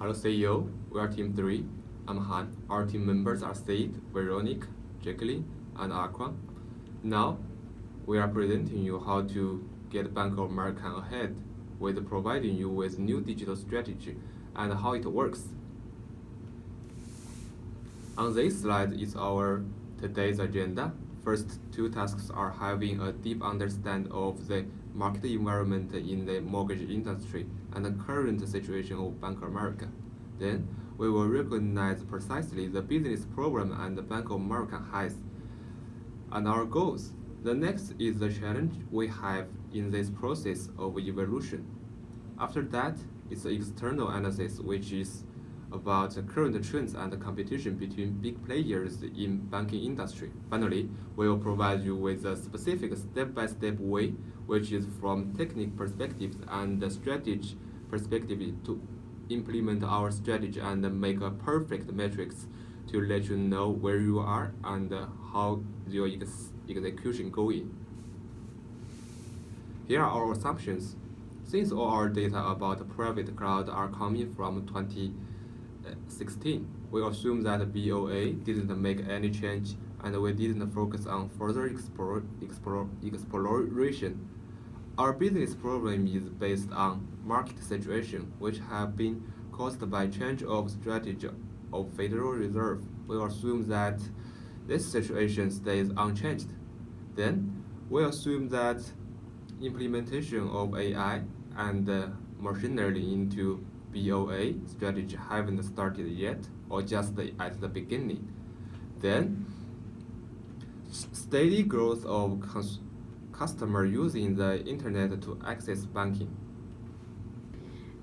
Hello CEO, we are Team 3. I'm Han. Our team members are Said, Veronique, Jacqueline, and Aqua. Now, we are presenting you how to get Bank of America ahead with providing you with new digital strategy and how it works. On this slide is our today's agenda. First two tasks are having a deep understanding of the market environment in the mortgage industry and the current situation of Bank of America. Then, we will recognize precisely the business problem and the Bank of America has and our goals. The next is the challenge we have in this process of evolution. After that, it's the external analysis, which is about the current trends and the competition between big players in banking industry. Finally, we will provide you with a specific step-by-step way, which is from technical perspectives and the strategy perspective to implement our strategy and make a perfect metrics to let you know where you are and how your execution going. Here are our assumptions. Since all our data about private cloud are coming from 2016, we assume that BOA didn't make any change and we didn't focus on further exploration. Our business problem is based on market situation, which have been caused by change of strategy of Federal Reserve. We assume that this situation stays unchanged. Then, we assume that implementation of AI and machine learning into BOA strategy haven't started yet or just at the beginning. Then, steady growth of customer using the internet to access banking.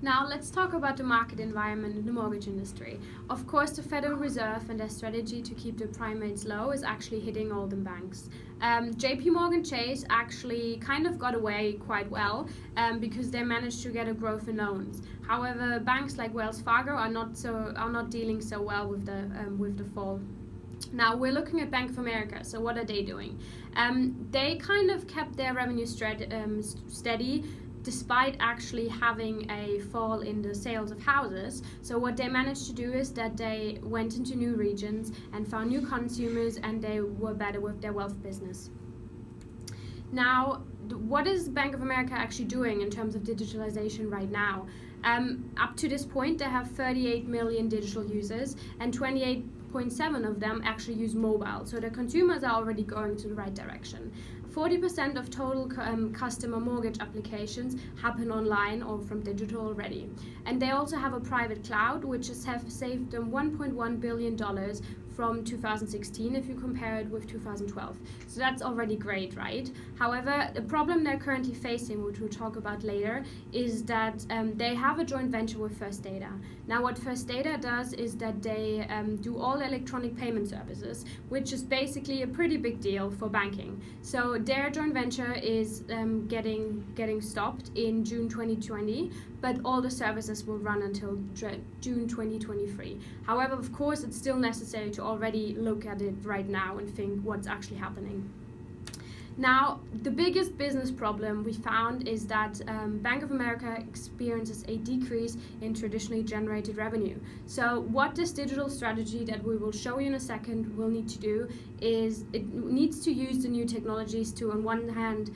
Now let's talk about the market environment in the mortgage industry. Of course, the Federal Reserve and their strategy to keep the prime rates low is actually hitting all the banks. JP Morgan Chase actually kind of got away quite well because they managed to get a growth in loans. However, banks like Wells Fargo are not dealing so well with the fall. Now we're looking at Bank of America. So what are they doing? They kind of kept their revenue steady despite actually having a fall in the sales of houses. So what they managed to do is that they went into new regions and found new consumers, and they were better with their wealth business. Now, what is Bank of America actually doing in terms of digitalization right now? Up to this point, they have 38 million digital users, and 28.7 of them actually use mobile. So the consumers are already going to the right direction. 40% of total customer mortgage applications happen online or from digital already. And they also have a private cloud, which has saved them $1.1 billion from 2016 if you compare it with 2012. So that's already great, right? However, the problem they're currently facing, which we'll talk about later, is that they have a joint venture with First Data. Now what First Data does is that they do all electronic payment services, which is basically a pretty big deal for banking. So their joint venture is getting stopped in June 2020, but all the services will run until June 2023. However, of course, it's still necessary to already look at it right now and think what's actually happening. Now, the biggest business problem we found is that Bank of America experiences a decrease in traditionally generated revenue. So what this digital strategy that we will show you in a second will need to do is it needs to use the new technologies to, on one hand,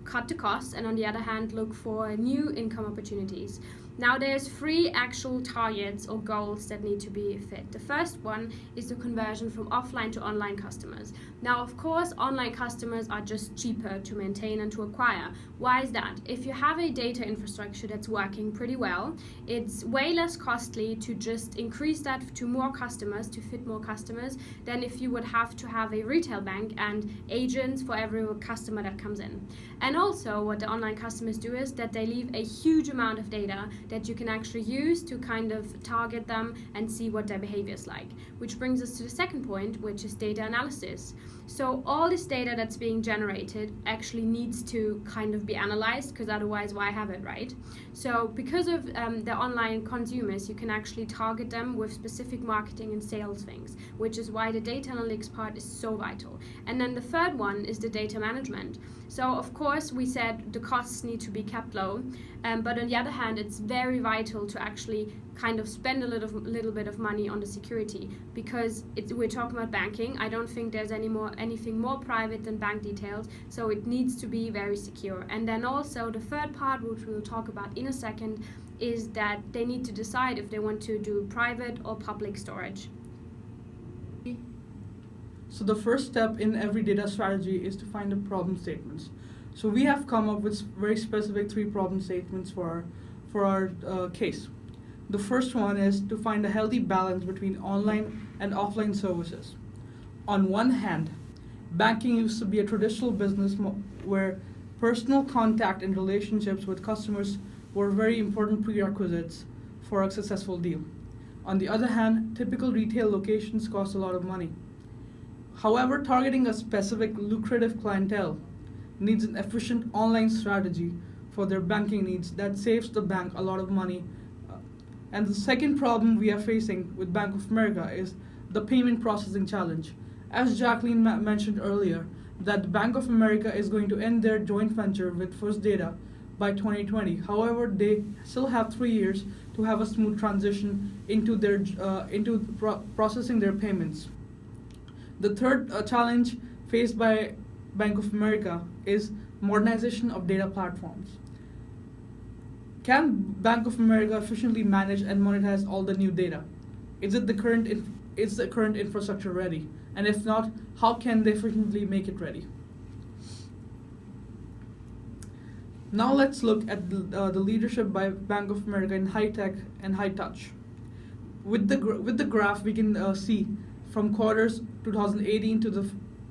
cut the costs, and on the other hand, look for new income opportunities. Now there's 3 actual targets or goals that need to be fit. The first one is the conversion from offline to online customers. Now, of course, online customers are just cheaper to maintain and to acquire. Why is that? If you have a data infrastructure that's working pretty well, it's way less costly to just increase that to more customers, to fit more customers, than if you would have to have a retail bank and agents for every customer that comes in. And also what the online customers do is that they leave a huge amount of data that you can actually use to kind of target them and see what their behavior is like. Which brings us to the second point, which is data analysis. So all this data that's being generated actually needs to kind of be analyzed, because otherwise why have it, right? So because of the online consumers, you can actually target them with specific marketing and sales things, which is why the data analytics part is so vital. And then the third one is the data management. So of course we said the costs need to be kept low, but on the other hand, it's very vital to actually kind of spend a little bit of money on the security, because we're talking about banking. I don't think there's anything more private than bank details, so it needs to be very secure. And then also the third part, which we'll talk about in a second, is that they need to decide if they want to do private or public storage. So the first step in every data strategy is to find the problem statements. So we have come up with very specific 3 problem statements for our case. The first one is to find a healthy balance between online and offline services. On one hand, banking used to be a traditional business where personal contact and relationships with customers were very important prerequisites for a successful deal. On the other hand, typical retail locations cost a lot of money. However, targeting a specific lucrative clientele needs an efficient online strategy for their banking needs that saves the bank a lot of money. And the second problem we are facing with Bank of America is the payment processing challenge. As Jacqueline mentioned earlier, that Bank of America is going to end their joint venture with First Data by 2020. However, they still have 3 years to have a smooth transition into processing their payments. The third challenge faced by Bank of America is modernization of data platforms. Can Bank of America efficiently manage and monetize all the new data? Is the current infrastructure ready? And if not, how can they efficiently make it ready? Now let's look at the leadership by Bank of America in high tech and high touch. With the graph, we can see from quarters 2018 to the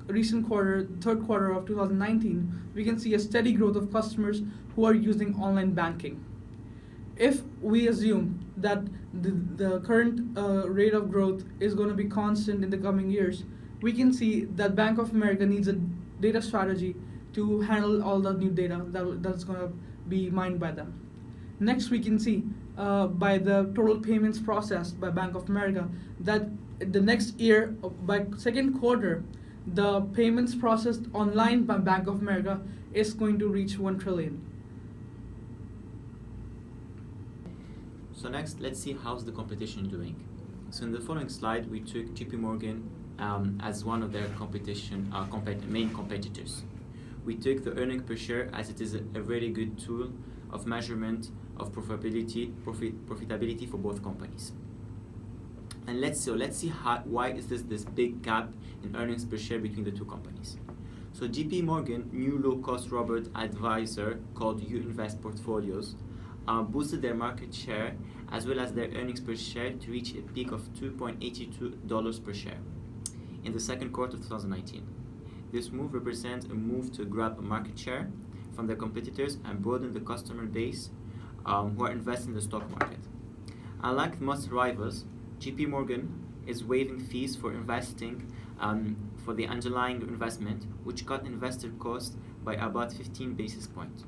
recent quarter, third quarter of 2019, we can see a steady growth of customers who are using online banking. If we assume that the current rate of growth is going to be constant in the coming years, we can see that Bank of America needs a data strategy to handle all the new data that's going to be mined by them. Next, we can see by the total payments processed by Bank of America that the next year, by second quarter, the payments processed online by Bank of America is going to reach 1 trillion. So next, let's see how's the competition doing. So in the following slide, we took JP Morgan as one of their main competitors. We took the earnings per share as it is a very good tool of measurement of profitability for both companies. And let's see why is this big gap in earnings per share between the two companies. So JP Morgan, new low-cost robot advisor called You Invest Portfolios, boosted their market share as well as their earnings per share to reach a peak of $2.82 per share in the second quarter of 2019. This move represents a move to grab a market share from their competitors and broaden the customer base who are investing in the stock market. Unlike most rivals, JP Morgan is waiving fees for investing for the underlying investment, which cut investor cost by about 15 basis points.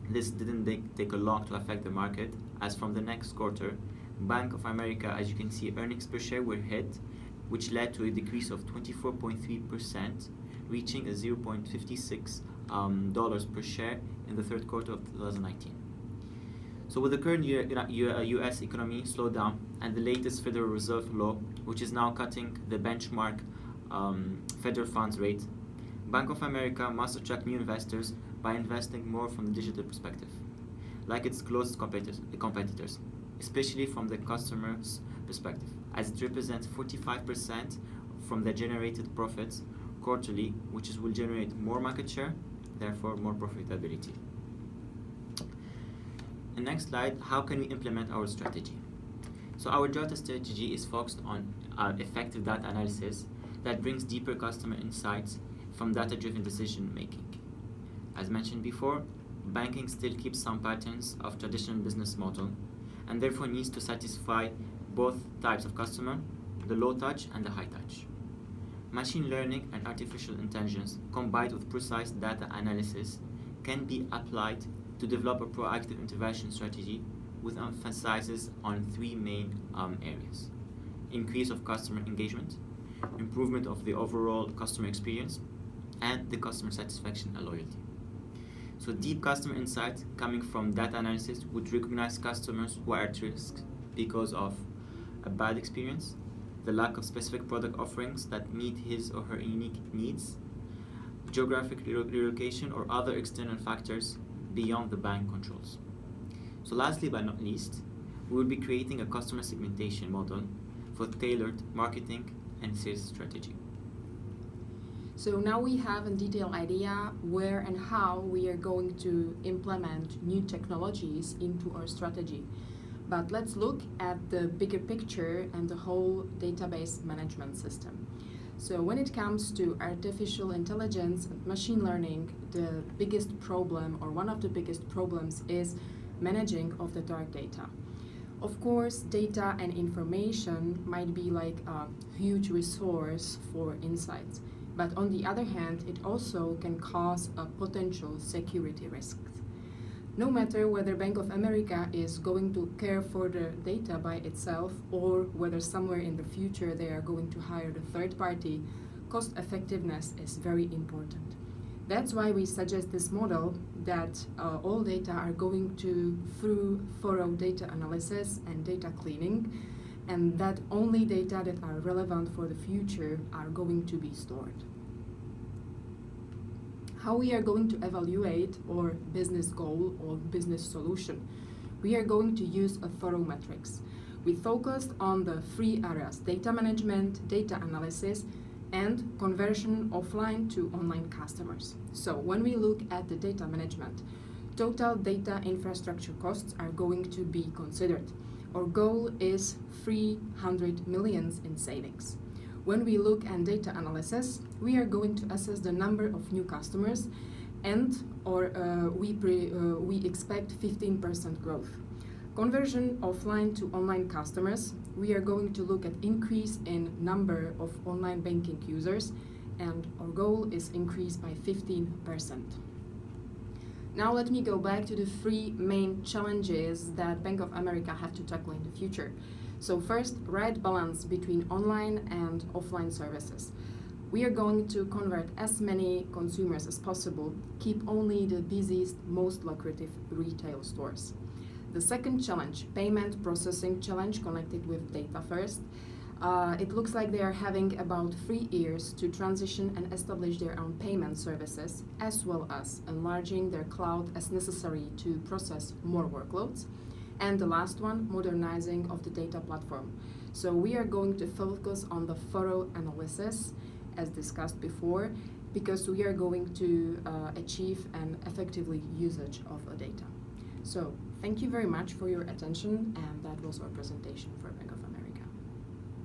This didn't take a long to affect the market, as from the next quarter, Bank of America, as you can see, earnings per share were hit, which led to a decrease of 24.3%, reaching a $0.56 per share in the third quarter of 2019. So with the current U.S. economy slowed down and the latest Federal Reserve law, which is now cutting the benchmark federal funds rate, Bank of America must attract new investors by investing more from the digital perspective, like its closest competitors, especially from the customer's perspective, as it represents 45% from the generated profits quarterly, which will generate more market share, therefore more profitability. The next slide, how can we implement our strategy? So our data strategy is focused on effective data analysis that brings deeper customer insights from data-driven decision making. As mentioned before, banking still keeps some patterns of traditional business model and therefore needs to satisfy both types of customer, the low touch and the high touch. Machine learning and artificial intelligence combined with precise data analysis can be applied to develop a proactive intervention strategy with emphasis on 3 main areas: increase of customer engagement, improvement of the overall customer experience, and the customer satisfaction and loyalty. So deep customer insight coming from data analysis would recognize customers who are at risk because of a bad experience, the lack of specific product offerings that meet his or her unique needs, geographic relocation, or other external factors beyond the bank controls. So lastly but not least, we will be creating a customer segmentation model for tailored marketing and sales strategy. So now we have a detailed idea where and how we are going to implement new technologies into our strategy. But let's look at the bigger picture and the whole database management system. So when it comes to artificial intelligence and machine learning, the biggest problem, or one of the biggest problems, is managing of the dark data. Of course, data and information might be like a huge resource for insights. But on the other hand, it also can cause a potential security risk. No matter whether Bank of America is going to care for the data by itself or whether somewhere in the future they are going to hire the third party, cost effectiveness is very important. That's why we suggest this model that all data are going to through thorough data analysis and data cleaning, and that only data that are relevant for the future are going to be stored. How we are going to evaluate our business goal or business solution? We are going to use a thorough matrix. We focused on the three areas: data management, data analysis, and conversion offline to online customers. So when we look at the data management, total data infrastructure costs are going to be considered. Our goal is 300 million in savings. When we look at data analysis, we are going to assess the number of new customers, and we expect 15% growth. Conversion offline to online customers, we are going to look at increase in number of online banking users, and our goal is increase by 15%. Now let me go back to the three main challenges that Bank of America have to tackle in the future. So first, right balance between online and offline services. We are going to convert as many consumers as possible, keep only the busiest, most lucrative retail stores. The second challenge, payment processing challenge connected with data first. It looks like they are having about 3 years to transition and establish their own payment services, as well as enlarging their cloud as necessary to process more workloads. And the last one, modernizing of the data platform. So we are going to focus on the thorough analysis, as discussed before, because we are going to achieve an effectively usage of the data. So thank you very much for your attention, and that was our presentation for Bank of America.